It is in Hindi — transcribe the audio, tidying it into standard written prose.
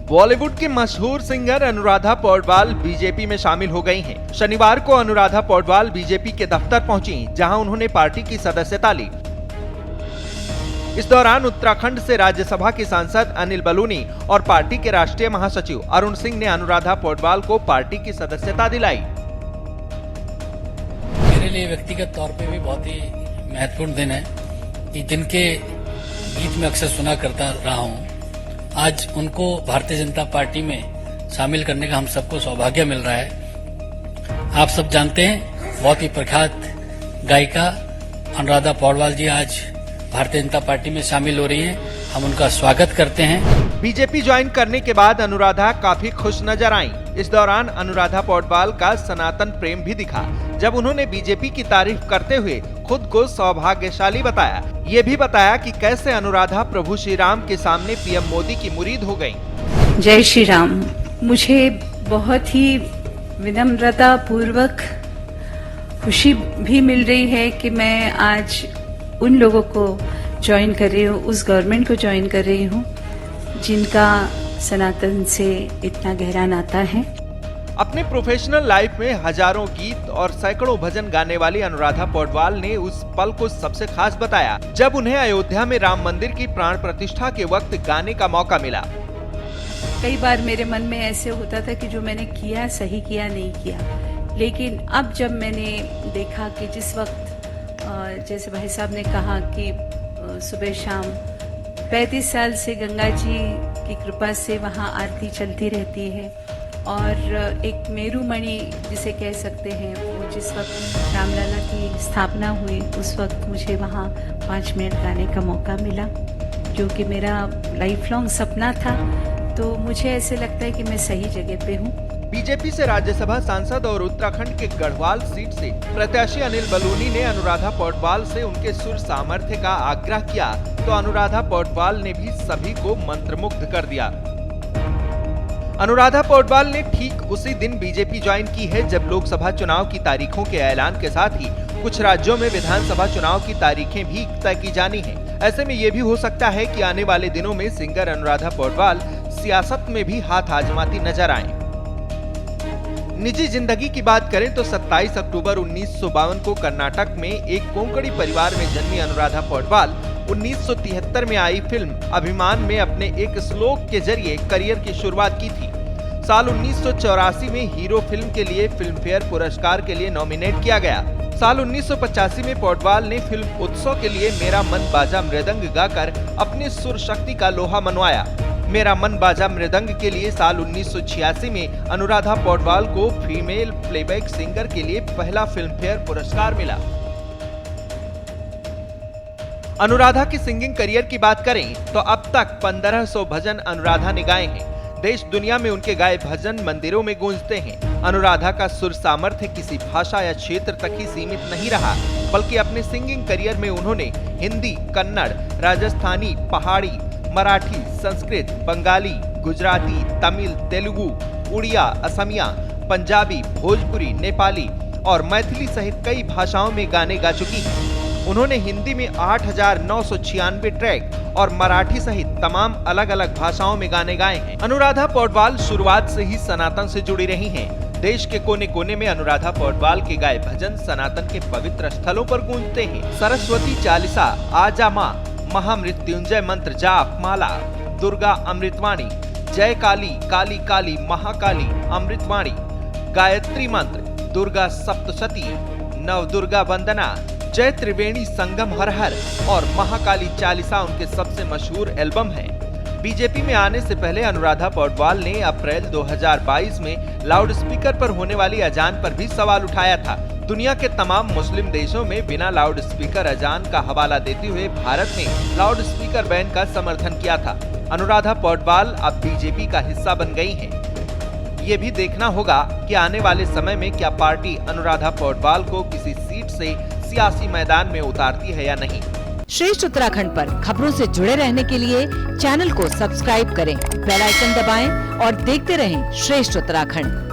बॉलीवुड की मशहूर सिंगर अनुराधा पौडवाल बीजेपी में शामिल हो गई हैं। शनिवार को अनुराधा पौडवाल बीजेपी के दफ्तर पहुंची, जहां उन्होंने पार्टी की सदस्यता ली। इस दौरान उत्तराखंड से राज्यसभा के सांसद अनिल बलूनी और पार्टी के राष्ट्रीय महासचिव अरुण सिंह ने अनुराधा पौडवाल को पार्टी की सदस्यता दिलाई। मेरे लिए व्यक्तिगत तौर पे भी बहुत ही महत्वपूर्ण दिन है कि जिनके गीत में अक्सर सुना करता रहा हूं, आज उनको भारतीय जनता पार्टी में शामिल करने का हम सबको सौभाग्य मिल रहा है। आप सब जानते हैं, बहुत ही प्रख्यात गायिका अनुराधा पौडवाल जी आज भारतीय जनता पार्टी में शामिल हो रही हैं। हम उनका स्वागत करते हैं। बीजेपी ज्वाइन करने के बाद अनुराधा काफी खुश नजर आईं। इस दौरान अनुराधा पौडवाल का सनातन प्रेम भी दिखा, जब उन्होंने बीजेपी की तारीफ करते हुए खुद को सौभाग्यशाली बताया। ये भी बताया कि कैसे अनुराधा प्रभु श्री राम के सामने पीएम मोदी की मुरीद हो गईं। जय श्री राम। मुझे बहुत ही विनम्रता पूर्वक खुशी भी मिल रही है कि मैं आज उन लोगों को ज्वाइन कर रही हूँ, उस गवर्नमेंट को ज्वाइन कर रही हूँ जिनका सनातन से इतना गहरा नाता है। अपने प्रोफेशनल लाइफ में हजारों गीत और सैकड़ों भजन गाने वाली अनुराधा पौडवाल ने उस पल को सबसे खास बताया, जब उन्हें अयोध्या में राम मंदिर की प्राण प्रतिष्ठा के वक्त गाने का मौका मिला। कई बार मेरे मन में ऐसे होता था कि जो मैंने किया सही किया नहीं किया, लेकिन अब जब मैंने देखा कि जिस वक्त जैसे भाई साहब ने कहा कि सुबह शाम 35 साल से गंगा जी की कृपा से वहाँ आरती चलती रहती है, और एक मेरुमणि जिसे कह सकते हैं, वो जिस वक्त रामलला की स्थापना हुई उस वक्त मुझे वहाँ 5 मिनट गाने का मौका मिला, जो कि मेरा लाइफ लॉन्ग सपना था। तो मुझे ऐसे लगता है कि मैं सही जगह पे हूँ। बीजेपी से राज्यसभा सांसद और उत्तराखंड के गढ़वाल सीट से प्रत्याशी अनिल बलूनी ने अनुराधा पौडवाल से उनके सुर सामर्थ्य का आग्रह किया, तो अनुराधा पौडवाल ने भी सभी को मंत्रमुग्ध कर दिया। अनुराधा पौडवाल ने ठीक उसी दिन बीजेपी ज्वाइन की है, जब लोकसभा चुनाव की तारीखों के ऐलान के साथ ही कुछ राज्यों में विधानसभा चुनाव की तारीखें भी तय की जानी है। ऐसे में ये भी हो सकता है कि आने वाले दिनों में सिंगर अनुराधा पौडवाल सियासत में भी हाथ आजमाती नजर आएं। निजी जिंदगी की बात करें तो 27 अक्टूबर 1952 को कर्नाटक में एक कोंकणी परिवार में जन्मी अनुराधा पौडवाल 1973 में आई फिल्म अभिमान में अपने एक श्लोक के जरिए करियर की शुरुआत की थी। साल 1984 में हीरो फिल्म के लिए फिल्म फेयर पुरस्कार के लिए नॉमिनेट किया गया। साल 1985 में पौडवाल ने फिल्म उत्सव के लिए मेरा मन बाजा मृदंग गाकर अपने सुर शक्ति का लोहा मनवाया। मेरा मन बाजा मृदंग के लिए साल 1986 में अनुराधा पौडवाल को फीमेल प्लेबैक सिंगर के लिए पहला फिल्म फेयर पुरस्कार मिला। अनुराधा की सिंगिंग करियर की बात करें तो अब तक 1500 भजन अनुराधा ने गाए हैं। देश दुनिया में उनके गाए भजन मंदिरों में गूंजते हैं। अनुराधा का सुर सामर्थ्य किसी भाषा या क्षेत्र तक ही सीमित नहीं रहा, बल्कि अपने सिंगिंग करियर में उन्होंने हिंदी, कन्नड़, राजस्थानी, पहाड़ी, मराठी, संस्कृत, बंगाली, गुजराती, तमिल, तेलुगु, उड़िया, असमिया, पंजाबी, भोजपुरी, नेपाली और मैथिली सहित कई भाषाओं में गाने गा चुकी हैं। उन्होंने हिंदी में 8,996 ट्रैक और मराठी सहित तमाम अलग अलग भाषाओं में गाने गाए हैं। अनुराधा पौडवाल शुरुआत से ही सनातन से जुड़ी रही हैं। देश के कोने कोने में अनुराधा पौडवाल के गाए भजन सनातन के पवित्र स्थलों पर गूंजते हैं। सरस्वती चालीसा, आजा माँ, महामृत्युंजय मंत्र जाप माला, दुर्गा अमृतवाणी, जय काली, काली काली, महाकाली अमृतवाणी, गायत्री मंत्र, दुर्गा सप्तशती, नव दुर्गा वंदना, जय त्रिवेणी संगम हर हर और महाकाली चालीसा उनके सबसे मशहूर एल्बम है। बीजेपी में आने से पहले अनुराधा पौडवाल ने अप्रैल 2022 में लाउड स्पीकर पर होने वाली अजान पर भी सवाल उठाया था। दुनिया के तमाम मुस्लिम देशों में बिना लाउड स्पीकर अजान का हवाला देते हुए भारत ने लाउड स्पीकर बैन का समर्थन किया था। अनुराधा पौडवाल अब बीजेपी का हिस्सा बन गई हैं। ये भी देखना होगा कि आने वाले समय में क्या पार्टी अनुराधा पौडवाल को किसी सीट से सियासी मैदान में उतारती है या नहीं। श्रेष्ठ उत्तराखंड पर खबरों से जुड़े रहने के लिए चैनल को सब्सक्राइब करें, बेल आइकन दबाएं और देखते रहें श्रेष्ठ उत्तराखंड।